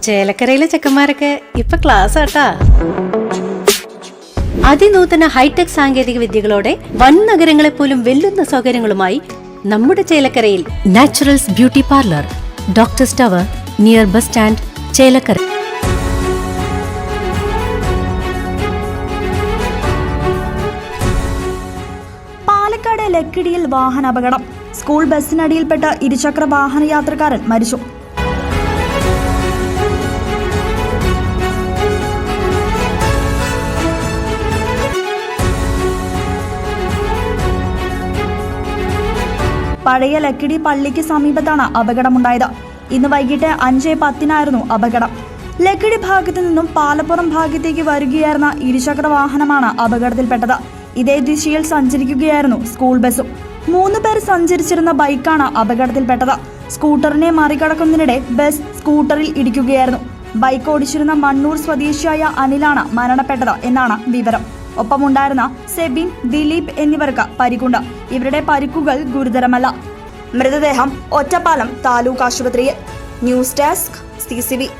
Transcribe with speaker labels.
Speaker 1: ചേലക്കരയിലെ ചെക്കന്മാരൊക്കെ ഇപ്പൊ ക്ലാസ് ആട്ടാ. അതിനൂതന ഹൈടെക് സാങ്കേതിക വിദ്യകളോടെ വൻ നഗരങ്ങളെ പോലും വെല്ലുന്ന സൗകര്യങ്ങളുമായി നമ്മുടെ ചേലക്കരയിൽ Naturals beauty parlour, doctors tower, near bus stand, Chelakkara.
Speaker 2: Palakkad ലക്കിടിയിൽ വാഹനാപകടം. സ്കൂൾ ബസ്സിനടിയിൽപ്പെട്ട ഇരുചക്ര വാഹന യാത്രക്കാരൻ മരിച്ചു. പഴയ ലക്കിടി പള്ളിക്ക് സമീപത്താണ് അപകടമുണ്ടായത്. ഇന്ന് വൈകിട്ട് 5:10 അപകടം. ലക്കിടി ഭാഗത്തു നിന്നും പാലപ്പുറം ഭാഗത്തേക്ക് വരികയായിരുന്ന ഇരുചക്ര വാഹനമാണ് അപകടത്തിൽപ്പെട്ടത്. ഇതേ ദിശയിൽ സഞ്ചരിക്കുകയായിരുന്നു സ്കൂൾ ബസ്സും. 3 പേർ സഞ്ചരിച്ചിരുന്ന ബൈക്കാണ് അപകടത്തിൽപ്പെട്ടത്. സ്കൂട്ടറിനെ മറികടക്കുന്നതിനിടെ ബസ് സ്കൂട്ടറിൽ ഇടിക്കുകയായിരുന്നു. ബൈക്ക് ഓടിച്ചിരുന്ന മണ്ണൂർ സ്വദേശിയായ അനിലാണ് മരണപ്പെട്ടത് എന്നാണ് വിവരം. ഒപ്പമുണ്ടായിരുന്ന സെബിൻ, ദിലീപ് എന്നിവർക്ക് പരിക്കുണ്ട്. ഇവരുടെ പരിക്കുകൾ ഗുരുതരമല്ല. മൃതദേഹം ഒറ്റപ്പാലം താലൂക്ക് ആശുപത്രിയിൽ. News desk CCV.